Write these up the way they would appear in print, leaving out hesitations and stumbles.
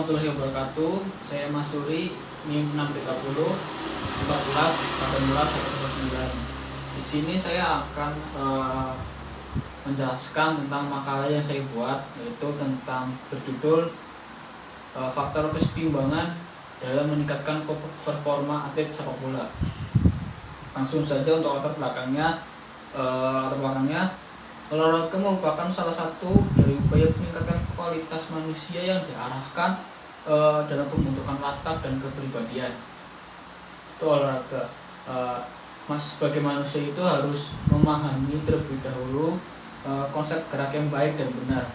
warahmatullahi wabarakatuh. Saya Mas Suri, NIM 630 14 18 19. Di sini saya akan menjelaskan tentang makalah yang saya buat, yaitu tentang berjudul faktor kesetimbangan dalam meningkatkan performa atlet sepak bola. Langsung saja untuk latar belakangnya, olahraga merupakan salah satu dari upaya meningkatkan kualitas manusia yang diarahkan dalam pembentukan watak dan kepribadian. Itu olahraga. Sebagai manusia itu harus memahami terlebih dahulu konsep gerak yang baik dan benar,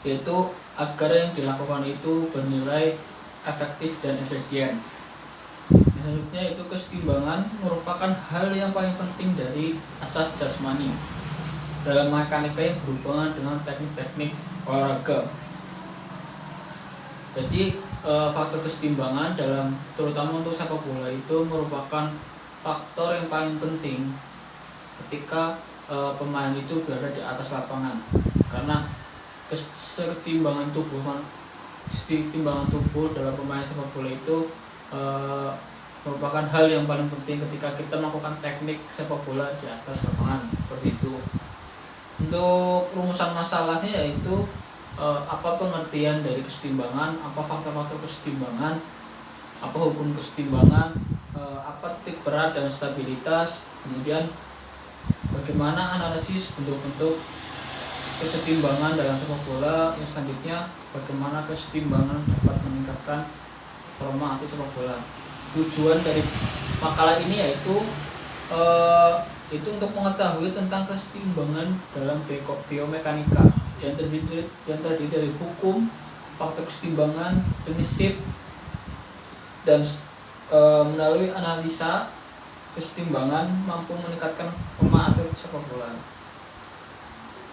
yaitu agar yang dilakukan itu bernilai efektif dan efisien. Selanjutnya itu kesetimbangan merupakan hal yang paling penting dari asas jasmani dalam mekanika yang berhubungan dengan teknik-teknik olahraga. Jadi faktor kesetimbangan dalam terutama untuk sepak bola itu merupakan faktor yang paling penting ketika pemain itu berada di atas lapangan, karena kesetimbangan tubuh dalam pemain sepak bola itu merupakan hal yang paling penting ketika kita melakukan teknik sepak bola di atas lapangan, seperti itu. Untuk rumusan masalahnya yaitu apa pengertian dari kesetimbangan, apa faktor-faktor kesetimbangan, apa hukum kesetimbangan, apa titik berat dan stabilitas, kemudian bagaimana analisis bentuk-bentuk kesetimbangan dalam sepak bola, yang selanjutnya bagaimana kesetimbangan dapat meningkatkan performa atlet sepak bola. Tujuan dari makalah ini yaitu untuk mengetahui tentang kesetimbangan dalam biomekanika yang terdiri dari hukum, faktor kesetimbangan, prinsip, dan melalui analisa kesetimbangan mampu meningkatkan performa atlet sepak bola.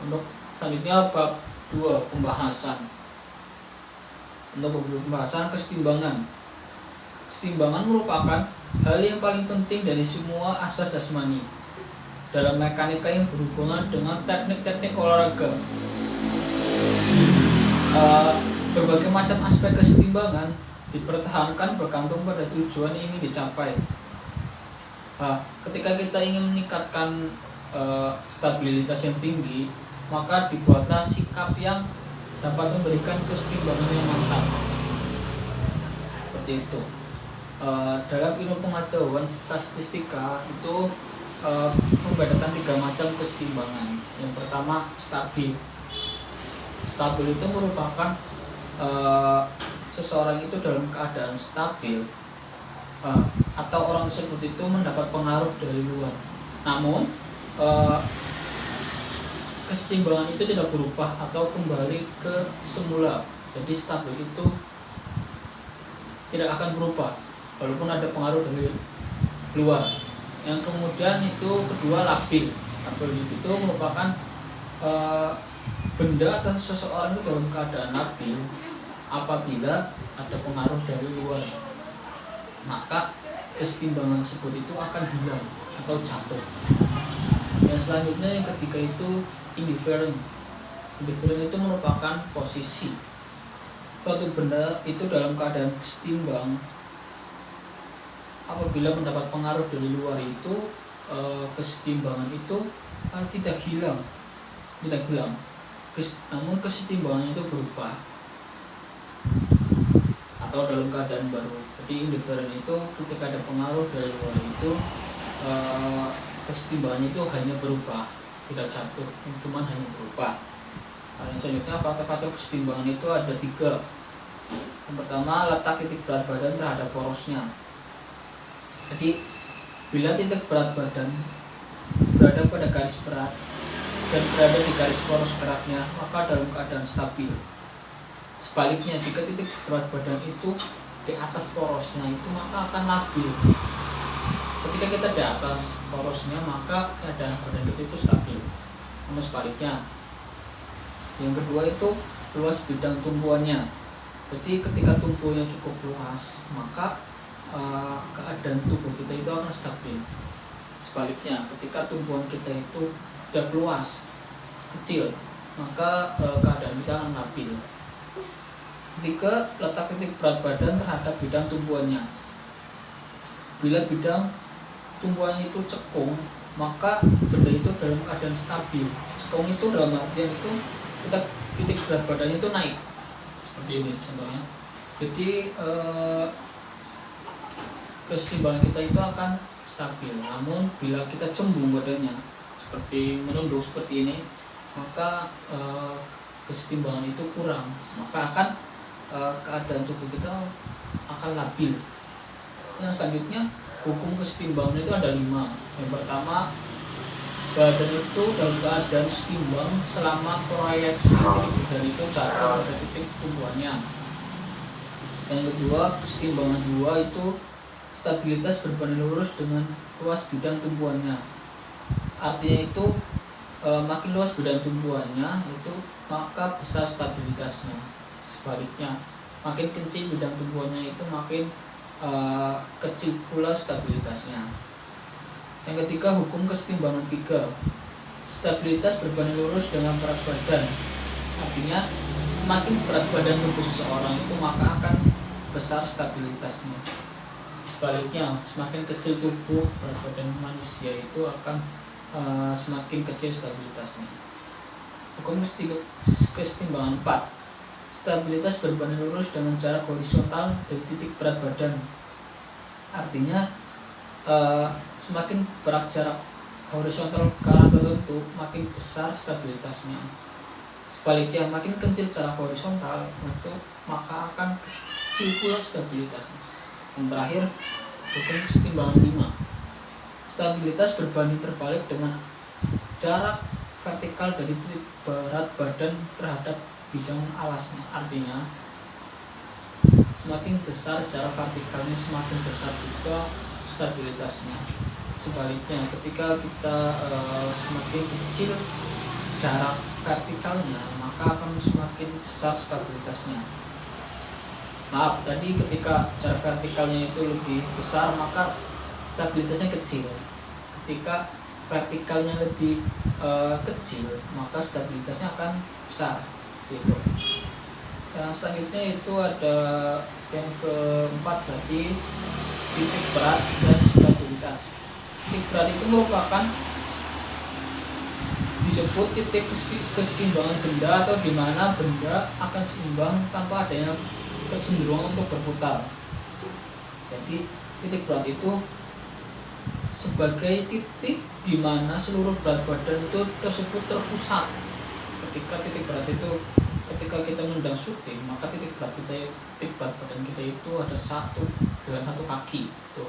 Untuk selanjutnya bab 2 pembahasan. Untuk pembahasan kesetimbangan. Kesetimbangan merupakan hal yang paling penting dari semua asas jasmani dalam mekanika yang berhubungan dengan teknik-teknik olahraga. Berbagai macam aspek kesetimbangan dipertahankan bergantung pada tujuan yang ingin dicapai. Ketika kita ingin meningkatkan stabilitas yang tinggi, maka dibuatlah sikap yang dapat memberikan kesetimbangan yang mantap. Seperti itu. Dalam ilmu pengetahuan statistika itu membedakan 3 macam kesetimbangan. Yang pertama stabil. Stabil itu merupakan seseorang itu dalam keadaan stabil atau orang tersebut itu mendapat pengaruh dari luar. Namun kesetimbangan itu tidak berubah atau kembali ke semula. Jadi stabil itu tidak akan berubah walaupun ada pengaruh dari luar. Yang kemudian itu kedua labil. Labil itu merupakan benda atau seseorang itu dalam keadaan labil apabila ada pengaruh dari luar, maka kesetimbangan tersebut itu akan hilang atau jatuh. Yang selanjutnya yang ketiga itu indifferent. Indifferent itu merupakan posisi suatu benda itu dalam keadaan setimbang apabila mendapat pengaruh dari luar itu kesetimbangan itu tidak hilang, namun kesetimbangannya itu berubah atau dalam keadaan baru. Jadi indifferent itu ketika ada pengaruh dari luar itu kesetimbangannya itu hanya berubah, tidak jatuh, cuma hanya berubah. Yang selanjutnya faktor-faktor kesetimbangan itu ada 3. Yang pertama letak titik berat badan terhadap porosnya. Jadi bila titik berat badan berada pada garis berat dan berada di garis poros geraknya, maka dalam keadaan stabil. Sebaliknya jika titik berat badan itu di atas porosnya itu maka akan labil. Ketika kita di atas porosnya maka keadaan badan kita itu stabil. Namun sebaliknya. Yang kedua itu luas bidang tumpuannya. Jadi ketika tumpuannya cukup luas maka keadaan tubuh kita itu akan stabil. Sebaliknya ketika tumpuan kita itu tidak luas, kecil, maka keadaan kita akan labil. Ketiga, letak titik berat badan terhadap bidang tumbuhannya. Bila bidang tumbuhannya itu cekung, maka benda itu dalam keadaan stabil. Cekung itu dalam artian itu kita titik berat badannya itu naik. Seperti ini contohnya. Jadi keseimbangan kita itu akan stabil. Namun bila kita cembung badannya seperti menunduk seperti ini, maka keseimbangan itu kurang, maka akan keadaan tubuh kita akan labil. Yang selanjutnya, hukum keseimbangan itu ada 5. Yang pertama, badan itu dalam keadaan seimbang selama proyeksi titik badan itu jatuh pada titik tumbuhannya. Yang kedua, keseimbangan 2 itu stabilitas berbanding lurus dengan luas bidang tumbuhannya. Artinya itu makin luas bidang tumbuhannya itu maka besar stabilitasnya. Sebaliknya, makin kecil bidang tumbuhannya itu makin kecil pula stabilitasnya. Yang ketiga, hukum keseimbangan 3. Stabilitas berbanding lurus dengan berat badan. Artinya semakin berat badan tubuh seseorang itu maka akan besar stabilitasnya. Sebaliknya, semakin kecil tubuh berat badan manusia itu akan semakin kecil stabilitasnya. Hukum keseimbangan 4. Stabilitas berbanding lurus dengan jarak horizontal dari titik berat badan. Artinya semakin berat jarak horizontal ke arah tertentu, makin besar stabilitasnya. Sebaliknya, makin kecil jarak horizontal itu maka akan kecil pula stabilitasnya. Yang terakhir, hukum keseimbangan 5. Stabilitas berbanding terbalik dengan jarak vertikal dari titik berat badan terhadap bidang alasnya. Artinya semakin besar jarak vertikalnya, semakin besar juga stabilitasnya. Sebaliknya, ketika kita semakin kecil jarak vertikalnya, maka akan semakin besar stabilitasnya. Maaf, tadi ketika jarak vertikalnya itu lebih besar, maka stabilitasnya kecil. Ketika vertikalnya lebih kecil, maka stabilitasnya akan besar. Gitu. Yang selanjutnya itu ada yang keempat, berarti titik berat dan stabilitas. Titik berat itu merupakan disebut titik keseimbangan benda atau di mana benda akan seimbang tanpa adanya kecenderungan untuk berputar. Jadi titik berat itu sebagai titik di mana seluruh berat badan itu tersebut terpusat. Ketika titik berat itu, ketika kita menendang syuting, maka titik berat badan kita itu ada dalam satu kaki. Itu.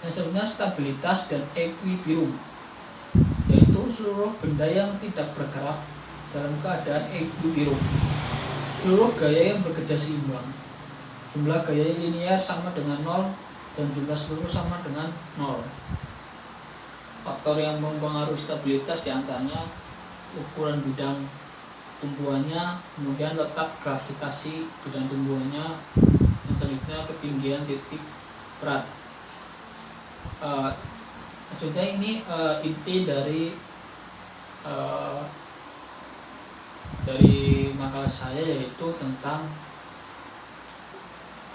Yang selanjutnya, stabilitas dan equilibrium, yaitu seluruh benda yang tidak bergerak dalam keadaan equilibrium. Seluruh gaya yang bekerja seimbang. Jumlah gaya linear sama dengan 0 dan jumlah seluruh sama dengan 0. Faktor yang mempengaruhi stabilitas diantaranya ukuran bidang tumbuhannya, kemudian letak gravitasi bidang tumbuhannya, dan selanjutnya ketinggian titik berat. Maksudnya ini inti dari makalah saya, yaitu tentang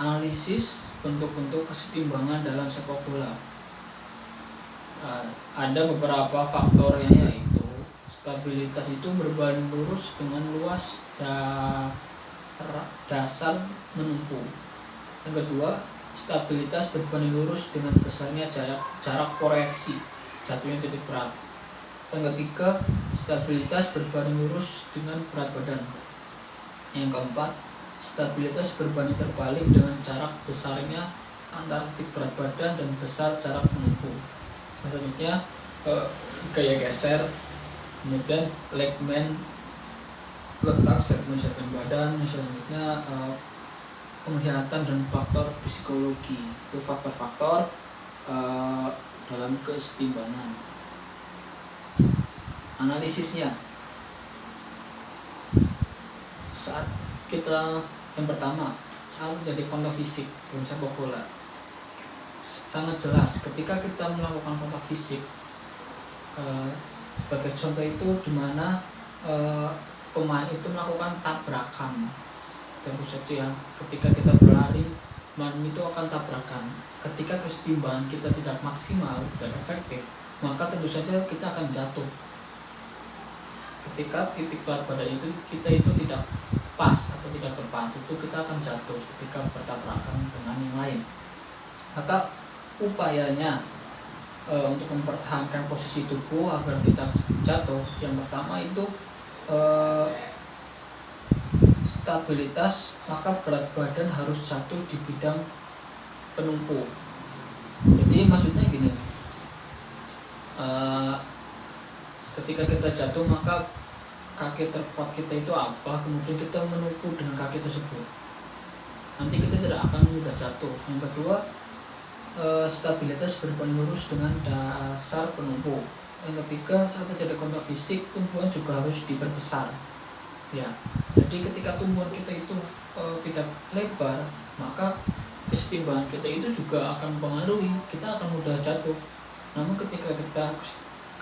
analisis bentuk-bentuk keseimbangan dalam sepak bola. Ada beberapa faktornya, yaitu stabilitas itu berbanding lurus dengan luas dasar menumpu. Yang kedua, stabilitas berbanding lurus dengan besarnya jarak koreksi jatuhnya titik berat. Yang ketiga, stabilitas berbanding lurus dengan berat badan. Yang keempat, stabilitas berbanding terbalik dengan jarak besarnya antara titik berat badan dan besar jarak menumpu. Selanjutnya gaya geser, kemudian Legman, letak segmen badan. Selanjutnya penglihatan dan faktor psikologi. Itu faktor-faktor dalam keseimbangan. Analisisnya, saat kita yang pertama, saat terjadi kontak fisik dalam sepak bola, sangat jelas ketika kita melakukan kontak fisik. Sebagai contoh itu dimana pemain itu melakukan tabrakan tentu saja ketika kita berlari itu akan tabrakan. Ketika kesetimbangan kita tidak maksimal dan efektif, maka tentu saja kita akan jatuh. Ketika titik berat badan itu kita itu tidak pas atau tidak tepat, itu kita akan jatuh ketika bertabrakan dengan yang lain. Maka upayanya untuk mempertahankan posisi tubuh agar tidak jatuh, yang pertama itu stabilitas, maka berat badan harus jatuh di bidang penumpu. Jadi maksudnya gini, ketika kita jatuh maka kaki terkuat kita itu apa, kemudian kita menumpu dengan kaki tersebut, nanti kita tidak akan mudah jatuh. Yang kedua, stabilitas berbadan lurus dengan dasar penumpu. Yang ketiga, saat terjadi kontak fisik, tumpuan juga harus diperbesar. Ya, jadi ketika tumpuan kita itu tidak lebar, maka kesetimbangan kita itu juga akan mempengaruhi, kita akan mudah jatuh. Namun ketika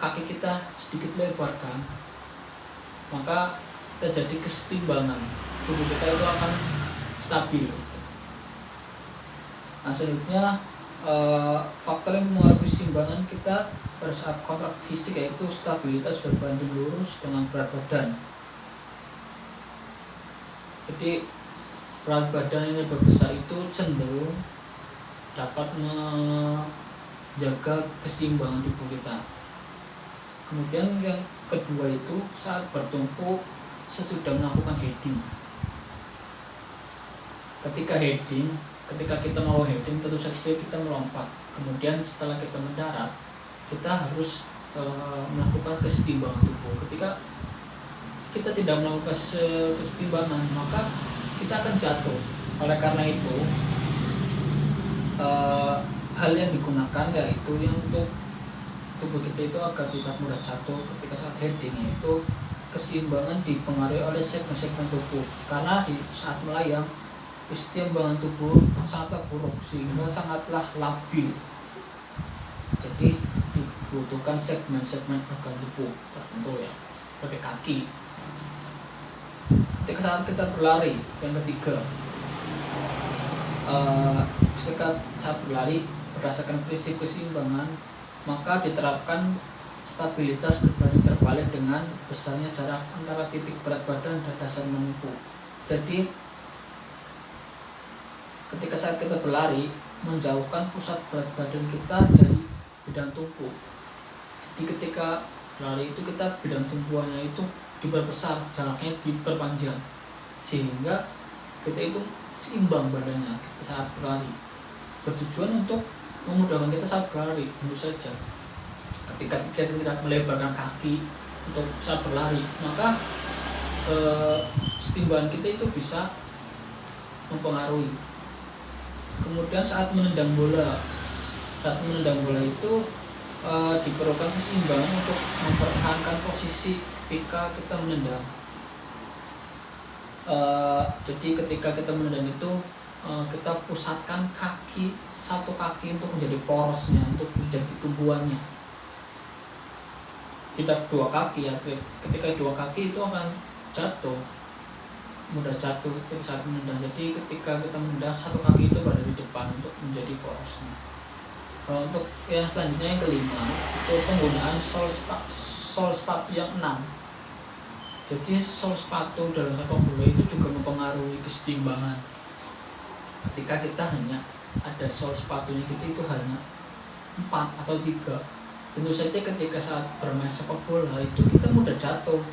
kaki kita sedikit lebarkan, maka terjadi kesetimbangan, tubuh kita itu akan stabil. Nah, selanjutnya faktor yang mempengaruhi keseimbangan kita pada saat kontrak fisik yaitu stabilitas berbanding lurus dengan berat badan. Jadi berat badan yang lebih besar itu cenderung dapat menjaga keseimbangan tubuh kita. Kemudian yang kedua itu saat bertumpu sesudah melakukan heading. Ketika kita mau heading, tentu saja kita melompat. Kemudian setelah kita mendarat, kita harus melakukan kesetimbangan tubuh. Ketika kita tidak melakukan kesetimbangan, maka kita akan jatuh. Oleh karena itu, hal yang digunakan yaitu yang untuk tubuh kita itu agar tidak mudah jatuh ketika saat heading, yaitu keseimbangan dipengaruhi oleh segmen-segmen tubuh. Karena di saat melayang, keseimbangan tubuh sangatlah buruk sehingga sangatlah labil. Jadi dibutuhkan segmen-segmen organ tubuh tertentu ya, seperti kaki. Ketika saat kita berlari, yang ketiga, saat berlari berdasarkan prinsip keseimbangan, maka diterapkan stabilitas berbanding terbalik dengan besarnya jarak antara titik berat badan dan dasar menumpu. Jadi ketika saat kita berlari, menjauhkan pusat berat badan kita dari bidang tumpu. Jadi ketika berlari itu kita bidang tumpuannya itu diperbesar, jaraknya diperpanjang, sehingga kita itu seimbang badannya saat berlari. Bertujuan untuk memudahkan kita saat berlari, tentu saja. Ketika kita tidak melebarkan kaki untuk saat berlari, maka kesetimbangan kita itu bisa mempengaruhi. Kemudian saat menendang bola itu diperlukan keseimbangan untuk mempertahankan posisi ketika kita menendang. Jadi ketika kita menendang itu kita pusatkan satu kaki untuk menjadi porosnya, untuk menjadi tumbuhannya. Tidak dua kaki ya. Ketika dua kaki itu akan jatuh, mudah jatuh saat menendang. Jadi ketika kita menendang, satu kaki itu berada di depan untuk menjadi porosnya. Kalau untuk yang selanjutnya yang kelima itu penggunaan sol sepatu yang 6. Jadi sol sepatu dalam sepak bola itu juga mempengaruhi kesetimbangan. Ketika kita hanya ada sol sepatunya itu hanya 4 atau 3, tentu saja ketika saat bermain sepak bola itu kita mudah jatuh.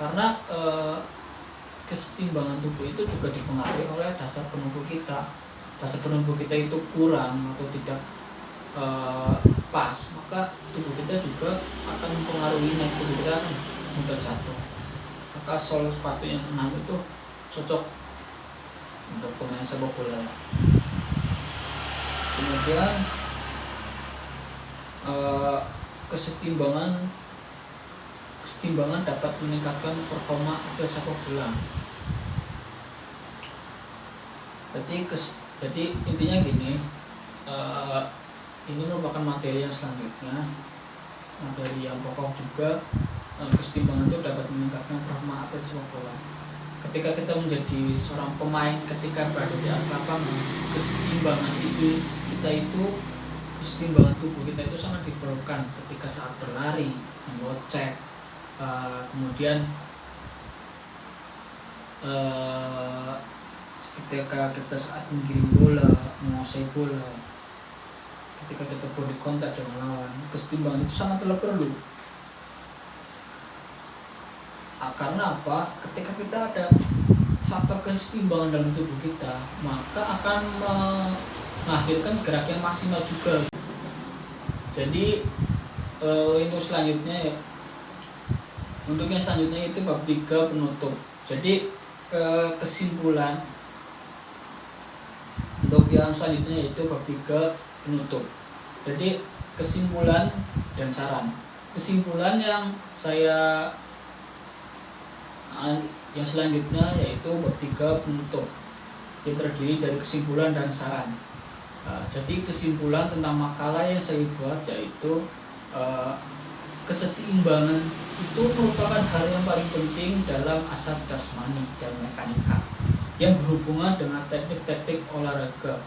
Karena kesetimbangan tubuh itu juga dipengaruhi oleh dasar penumpu kita. Dasar penumpu kita itu kurang atau tidak pas, maka tubuh kita juga akan mempengaruhinya, tubuh kita akan mudah jatuh. Maka sol sepatu yang 6 itu cocok untuk pemain sepak bola. Kemudian kesetimbangan dapat meningkatkan performa atlet sepak bola. Jadi intinya gini, ini merupakan materi yang selanjutnya, materi yang pokok juga. Kesetimbangan itu dapat meningkatkan performa atlet sepak bola. ketika kita menjadi seorang pemain, ketika berada di atas lapangan, keseimbangan itu keseimbangan tubuh kita itu sangat diperlukan ketika saat berlari, mengocek, kemudian ketika kita saat menggiring bola, menguasai bola, ketika kita body contact dengan lawan, keseimbangan itu sangatlah perlu. Karena apa? Ketika kita ada faktor keseimbangan dalam tubuh kita, maka akan menghasilkan gerak yang maksimal juga. Jadi untuk selanjutnya ya, untuknya selanjutnya itu bab 3 penutup. Jadi kesimpulan untuk yang selanjutnya yaitu bab 3 penutup. Jadi kesimpulan dan saran. Kesimpulan yang selanjutnya yaitu bab 3 penutup, yang terdiri dari kesimpulan dan saran. Jadi kesimpulan tentang makalah yang saya buat yaitu keseimbangan itu merupakan hal yang paling penting dalam asas jasmani dan mekanika yang berhubungan dengan teknik-teknik olahraga.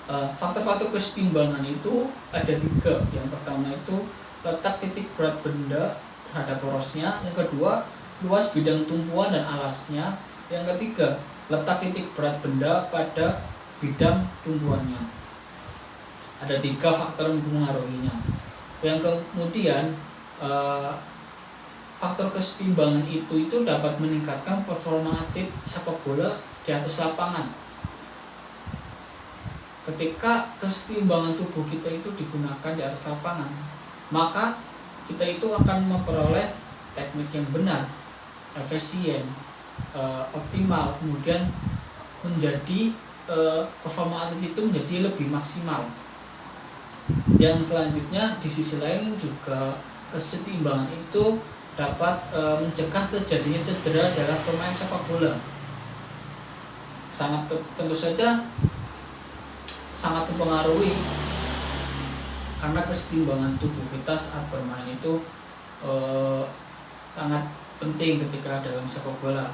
Faktor-faktor keseimbangan itu ada 3. Yang pertama itu letak titik berat benda terhadap porosnya. Yang kedua, luas bidang tumpuan dan alasnya. Yang ketiga, letak titik berat benda pada bidang tumpuannya. Ada 3 faktor yang mempengaruhinya. Yang kemudian faktor keseimbangan itu dapat meningkatkan performa atlet sepak bola di atas lapangan. Ketika keseimbangan tubuh kita itu digunakan di atas lapangan, maka kita itu akan memperoleh teknik yang benar, efisien, optimal, kemudian menjadi performa atlet itu menjadi lebih maksimal. Yang selanjutnya di sisi lain juga keseimbangan itu dapat mencegah terjadinya cedera dalam pemain sepak bola. Tentu saja sangat mempengaruhi, karena keseimbangan tubuh kita saat bermain itu sangat penting ketika dalam sepak bola.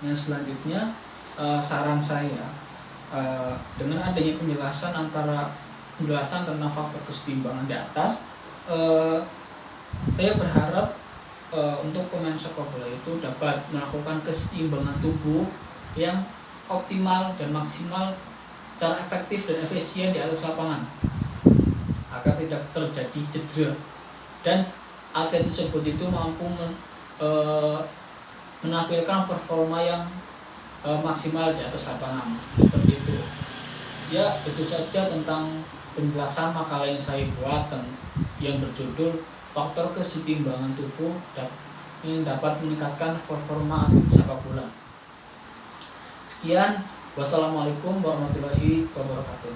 Yang selanjutnya saran saya, dengan adanya penjelasan tentang faktor keseimbangan di atas, saya berharap untuk pemain sepak bola itu dapat melakukan keseimbangan tubuh yang optimal dan maksimal secara efektif dan efisien di atas lapangan agar tidak terjadi cedera, dan atlet tersebut itu mampu menampilkan performa yang maksimal di atas lapangan. Seperti itu ya. Itu saja tentang penjelasan makalah yang saya buat yang berjudul faktor keseimbangan tubuh yang dapat meningkatkan performa atlet sepak bola. Sekian, wassalamualaikum warahmatullahi wabarakatuh.